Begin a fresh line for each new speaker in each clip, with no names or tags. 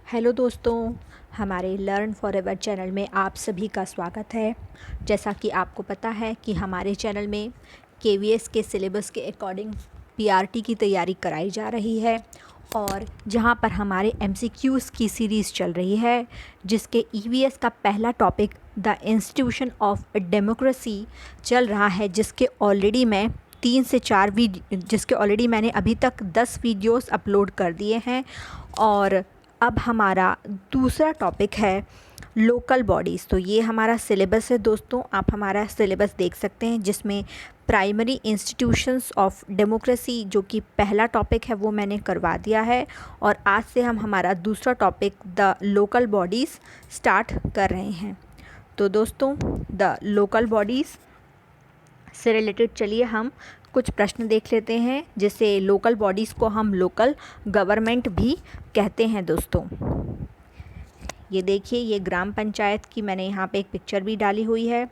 Hello दोस्तों, हमारे learn forever channel में आप सभी का स्वागत है। जैसा कि आपको पता है कि हमारे चैनल में केवीएस के सिलेबस के अकॉर्डिंग पीआरटी की तैयारी कराई जा रही है और जहां पर हमारे एमसीक्यूज़ की सीरीज़ चल रही है, जिसके ईवीएस का पहला topic the institution of democracy चल रहा है, जिसके ऑलरेडी मैंने अभी तक 10 वीडियोस अपलोड कर दिए हैं। और अब हमारा दूसरा टॉपिक है लोकल बॉडीज़। तो ये हमारा सिलेबस है दोस्तों, आप हमारा सिलेबस देख सकते हैं, जिसमें प्राइमरी इंस्टीट्यूशंस ऑफ डेमोक्रेसी जो कि पहला टॉपिक है वो मैंने करवा दिया है। और आज से हम हमारा दूसरा topic the local bodies start कर रहे हैं। तो दोस्तों, द लोकल बॉडीज़ से रिलेटेड चलिए हम कुछ प्रश्न देख लेते हैं, जिससे लोकल बॉडीज़ को हम लोकल गवर्नमेंट भी कहते हैं दोस्तों। ये देखिए, ये ग्राम पंचायत की मैंने यहाँ पे एक पिक्चर भी डाली हुई है।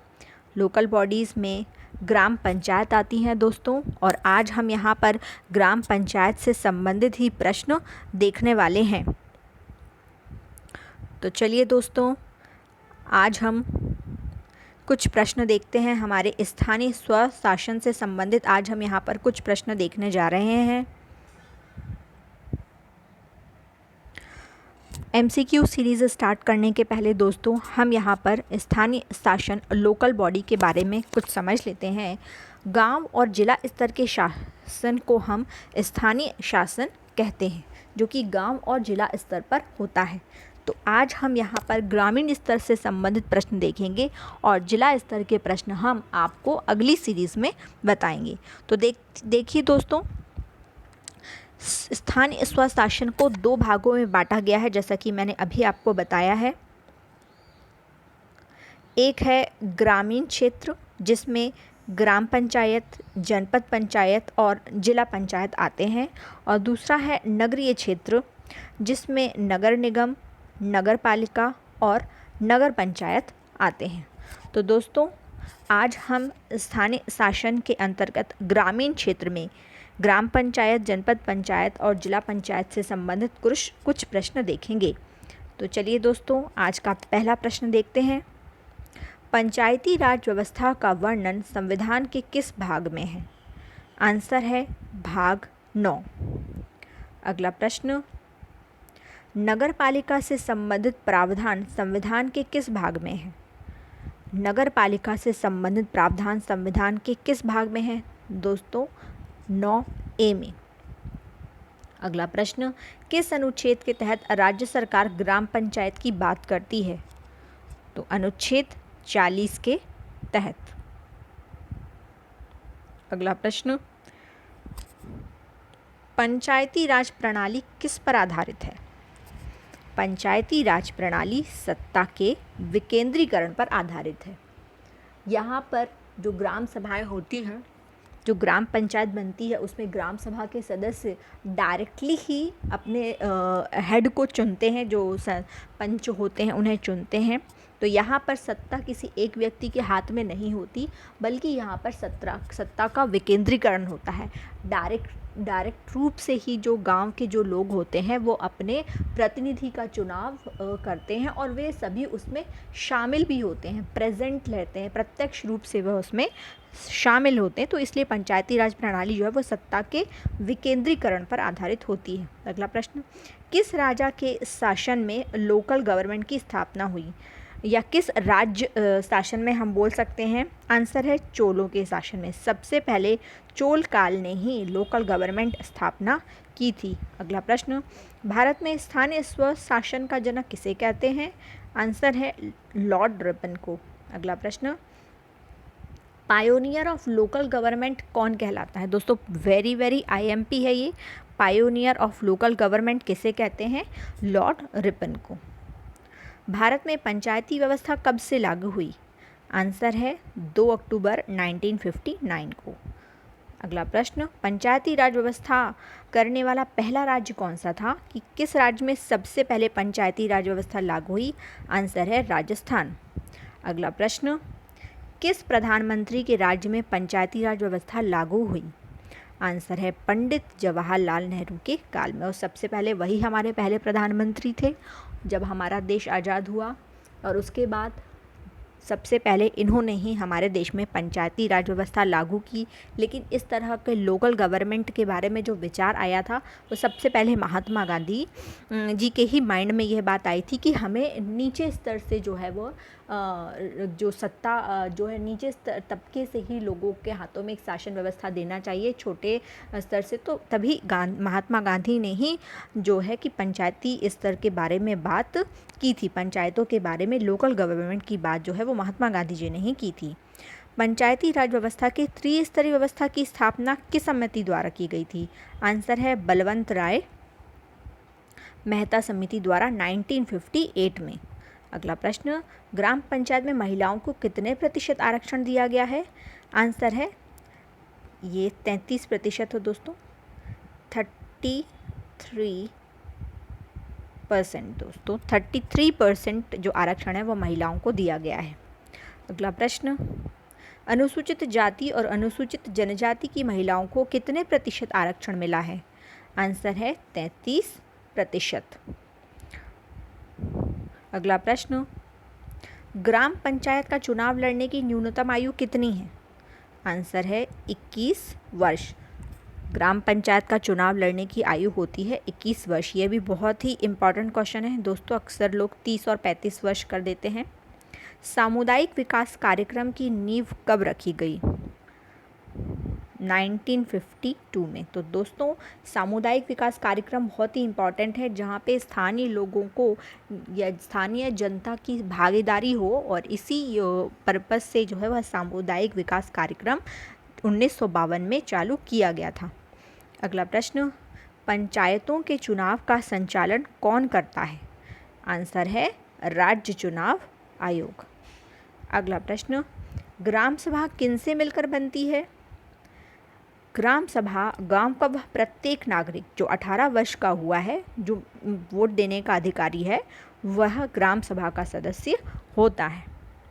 लोकल बॉडीज़ में ग्राम पंचायत आती हैं दोस्तों, और आज हम यहाँ पर ग्राम पंचायत से संबंधित ही प्रश्न देखने वाले हैं। तो चलिए दोस्तों, आज हम कुछ प्रश्न देखते हैं हमारे स्थानीय स्वशासन से संबंधित। आज हम यहाँ पर कुछ प्रश्न देखने जा रहे हैं। एमसीक्यू सीरीज़ स्टार्ट करने के पहले दोस्तों, हम यहाँ पर स्थानीय शासन लोकल बॉडी के बारे में कुछ समझ लेते हैं। गांव और जिला स्तर के शासन को हम स्थानीय शासन कहते हैं, जो कि गांव और जिला स्तर पर होता है। तो आज हम यहाँ पर ग्रामीण स्तर से संबंधित प्रश्न देखेंगे और जिला स्तर के प्रश्न हम आपको अगली सीरीज़ में बताएंगे। तो देखिए दोस्तों, स्थानीय स्वशासन को 2 भागों में बांटा गया है, जैसा कि मैंने अभी आपको बताया है। एक है ग्रामीण क्षेत्र, जिसमें ग्राम पंचायत, जनपद पंचायत और जिला पंचायत आते हैं, और दूसरा है नगरीय क्षेत्र, जिसमें नगर निगम, नगर पालिका और नगर पंचायत आते हैं। तो दोस्तों, आज हम स्थानीय शासन के अंतर्गत ग्रामीण क्षेत्र में ग्राम पंचायत, जनपद पंचायत और जिला पंचायत से संबंधित कुछ प्रश्न देखेंगे। तो चलिए दोस्तों, आज का पहला प्रश्न देखते हैं। पंचायती राज व्यवस्था का वर्णन संविधान के किस भाग में है? आंसर है भाग 9। अगला प्रश्न, नगर पालिका से संबंधित प्रावधान संविधान के किस भाग में है? नगर पालिका से संबंधित प्रावधान संविधान के किस भाग में है दोस्तों? 9A में। अगला प्रश्न, किस अनुच्छेद के तहत राज्य सरकार ग्राम पंचायत की बात करती है? तो अनुच्छेद 40 के तहत। अगला प्रश्न, पंचायती राज प्रणाली किस पर आधारित है? पंचायती राज प्रणाली सत्ता के विकेंद्रीकरण पर आधारित है। यहाँ पर जो ग्राम सभाएं होती हैं, जो ग्राम पंचायत बनती है, उसमें ग्राम सभा के सदस्य डायरेक्टली ही अपने हेड को चुनते हैं, जो पंच होते हैं उन्हें चुनते हैं। तो यहाँ पर सत्ता किसी एक व्यक्ति के हाथ में नहीं होती, बल्कि यहाँ पर सत्ता का विकेंद्रीकरण होता है। डायरेक्ट रूप से ही जो गांव के जो लोग होते हैं वो अपने प्रतिनिधि का चुनाव करते हैं, और वे सभी उसमें शामिल भी होते हैं, प्रेजेंट रहते हैं, प्रत्यक्ष रूप से वह उसमें शामिल होते हैं। तो इसलिए पंचायती राज प्रणाली जो है वो सत्ता के विकेंद्रीकरण पर आधारित होती है। अगला प्रश्न, किस राजा के शासन में लोकल गवर्नमेंट की स्थापना हुई? या किस राज्य शासन में हम बोल सकते हैं? आंसर है चोलों के शासन में। सबसे पहले चोल काल ने ही लोकल गवर्नमेंट स्थापना की थी। अगला प्रश्न, भारत में स्थानीय स्वशासन का जनक किसे कहते हैं? आंसर है लॉर्ड रिपन को। अगला प्रश्न, पायोनियर ऑफ लोकल गवर्नमेंट कौन कहलाता है? दोस्तों, वेरी आईएमपी है ये। पायोनियर ऑफ लोकल गवर्नमेंट किसे कहते हैं? लॉर्ड रिपन को। भारत में पंचायती व्यवस्था कब से लागू हुई? आंसर है 2 अक्टूबर 1959 को। अगला प्रश्न, पंचायती राज व्यवस्था करने वाला पहला राज्य कौन सा था? कि किस राज्य में सबसे पहले पंचायती राज व्यवस्था लागू हुई? आंसर है राजस्थान। अगला प्रश्न, किस प्रधानमंत्री के राज्य में पंचायती राज व्यवस्था लागू हुई? आंसर है पंडित जवाहरलाल नेहरू के काल में, और सबसे पहले वही हमारे पहले प्रधानमंत्री थे जब हमारा देश आज़ाद हुआ। और उसके बाद सबसे पहले इन्होंने ही हमारे देश में पंचायती राज व्यवस्था लागू की। लेकिन इस तरह के लोकल गवर्नमेंट के बारे में जो विचार आया था वो सबसे पहले महात्मा गांधी जी के ही माइंड में यह बात आई थी कि हमें नीचे स्तर से जो है वो जो सत्ता जो है नीचे तबके से ही लोगों के हाथों में एक शासन व्यवस्था देना चाहिए छोटे स्तर से। तो तभी महात्मा गांधी ने ही जो है कि पंचायती स्तर के बारे में बात की थी, पंचायतों के बारे में, लोकल गवर्नमेंट की बात जो है वो महात्मा गांधी जी ने ही की थी। पंचायती राज व्यवस्था के त्रिस्तरीय व्यवस्था की स्थापना किस समिति द्वारा की गई थी? आंसर है बलवंत राय मेहता समिति द्वारा 1958 में। अगला प्रश्न, ग्राम पंचायत में महिलाओं को कितने प्रतिशत आरक्षण दिया गया है? आंसर है ये 33% हो दोस्तों, 33% दोस्तों, 33% जो आरक्षण है वो महिलाओं को दिया गया है। अगला प्रश्न, अनुसूचित जाति और अनुसूचित जनजाति की महिलाओं को कितने प्रतिशत आरक्षण मिला है? आंसर है 33%। अगला प्रश्न, ग्राम पंचायत का चुनाव लड़ने की न्यूनतम आयु कितनी है? आंसर है 21 वर्ष। ग्राम पंचायत का चुनाव लड़ने की आयु होती है 21 वर्ष। ये भी बहुत ही इम्पॉर्टेंट क्वेश्चन है दोस्तों, अक्सर लोग 30 और 35 वर्ष कर देते हैं। सामुदायिक विकास कार्यक्रम की नींव कब रखी गई? 1952 में। तो दोस्तों सामुदायिक विकास कार्यक्रम बहुत ही इम्पॉर्टेंट है जहाँ पे स्थानीय लोगों को या स्थानीय जनता की भागीदारी हो, और इसी पर्पस से जो है वह सामुदायिक विकास कार्यक्रम 1952 में चालू किया गया था। अगला प्रश्न, पंचायतों के चुनाव का संचालन कौन करता है? आंसर है राज्य चुनाव आयोग। अगला प्रश्न, ग्राम सभा किनसे मिलकर बनती है? ग्राम सभा गांव का वह प्रत्येक नागरिक जो 18 वर्ष का हुआ है, जो वोट देने का अधिकारी है, वह ग्राम सभा का सदस्य होता है।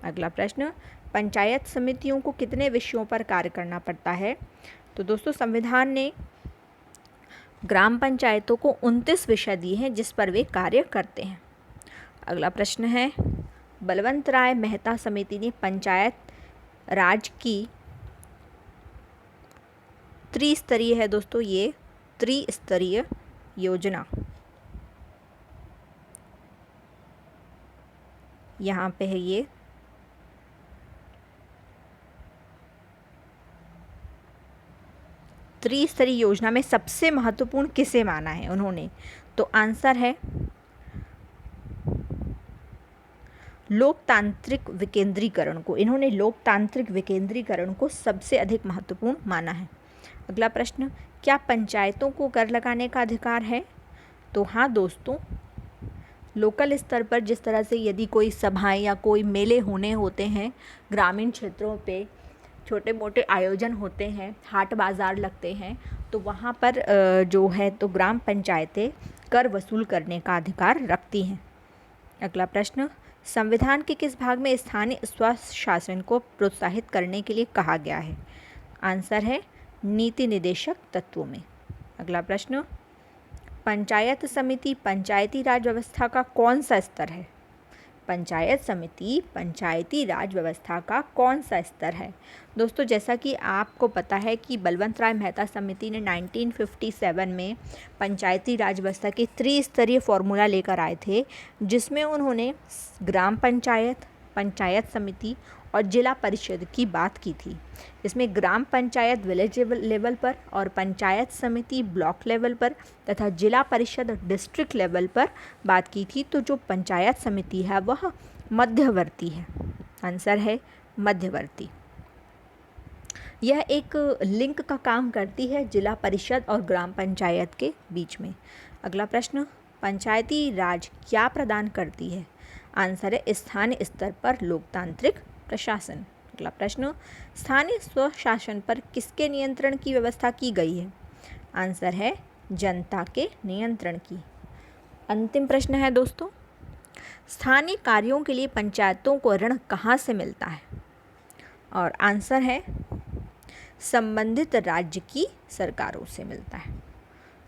अगला प्रश्न, पंचायत समितियों को कितने विषयों पर कार्य करना पड़ता है? तो दोस्तों संविधान ने ग्राम पंचायतों को 29 विषय दिए हैं जिस पर वे कार्य करते हैं। अगला प्रश्न है, बलवंत राय मेहता समिति ने पंचायत राज की त्रिस्तरीय है दोस्तों, ये त्रिस्तरीय योजना यहाँ पे है, ये त्रिस्तरीय योजना में सबसे महत्वपूर्ण किसे माना है उन्होंने? तो आंसर है लोकतांत्रिक विकेंद्रीकरण को। इन्होंने लोकतांत्रिक विकेंद्रीकरण को सबसे अधिक महत्वपूर्ण माना है। अगला प्रश्न, क्या पंचायतों को कर लगाने का अधिकार है? तो हाँ दोस्तों, लोकल स्तर पर जिस तरह से यदि कोई सभाएं या कोई मेले होने होते हैं, ग्रामीण क्षेत्रों पे छोटे मोटे आयोजन होते हैं, हाट बाज़ार लगते हैं, तो वहाँ पर जो है तो ग्राम पंचायतें कर वसूल करने का अधिकार रखती हैं। अगला प्रश्न, संविधान के किस भाग में स्थानीय स्वशासन को प्रोत्साहित करने के लिए कहा गया है? आंसर है नीति निर्देशक तत्वों में। अगला प्रश्न, पंचायत समिति पंचायती राज व्यवस्था का कौन सा स्तर है? पंचायत समिति पंचायती राज व्यवस्था का कौन सा स्तर है? दोस्तों जैसा कि आपको पता है कि बलवंत राय मेहता समिति ने 1957 में पंचायती राज व्यवस्था के त्रिस्तरीय फॉर्मूला लेकर आए थे, जिसमें उन्होंने ग्राम पंचायत, पंचायत समिति और जिला परिषद की बात की थी। इसमें ग्राम पंचायत विलेज लेवल पर और पंचायत समिति ब्लॉक लेवल पर तथा जिला परिषद डिस्ट्रिक्ट लेवल पर बात की थी। तो जो पंचायत समिति है वह मध्यवर्ती है। आंसर है मध्यवर्ती। यह एक लिंक का काम करती है जिला परिषद और ग्राम पंचायत के बीच में। अगला प्रश्न, पंचायती राज क्या प्रदान करती है? आंसर है स्थानीय स्तर पर लोकतांत्रिक प्रशासन। अगला प्रश्न, स्थानीय स्वशासन पर किसके नियंत्रण की व्यवस्था की गई है? आंसर है जनता के नियंत्रण की। अंतिम प्रश्न है दोस्तों, स्थानीय कार्यों के लिए पंचायतों को ऋण कहाँ से मिलता है? और आंसर है संबंधित राज्य की सरकारों से मिलता है।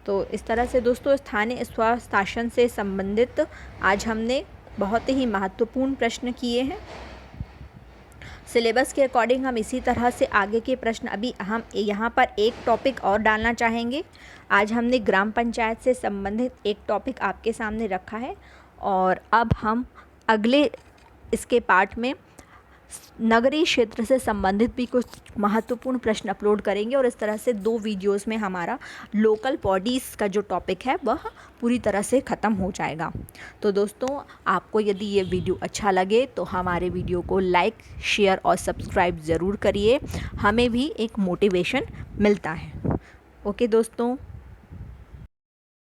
तो इस तरह से दोस्तों स्थानीय स्वशासन से संबंधित आज हमने बहुत ही महत्वपूर्ण प्रश्न किए हैं। सिलेबस के अकॉर्डिंग हम इसी तरह से आगे के प्रश्न, अभी हम यहाँ पर एक टॉपिक और डालना चाहेंगे। आज हमने ग्राम पंचायत से संबंधित एक टॉपिक आपके सामने रखा है और अब हम अगले इसके पार्ट में नगरीय क्षेत्र से संबंधित भी कुछ महत्वपूर्ण प्रश्न अपलोड करेंगे और इस तरह से 2 वीडियोस में हमारा लोकल बॉडीज़ का जो टॉपिक है वह पूरी तरह से ख़त्म हो जाएगा। तो दोस्तों, आपको यदि ये वीडियो अच्छा लगे तो हमारे वीडियो को लाइक, शेयर और सब्सक्राइब ज़रूर करिए, हमें भी एक मोटिवेशन मिलता है। ओके दोस्तों।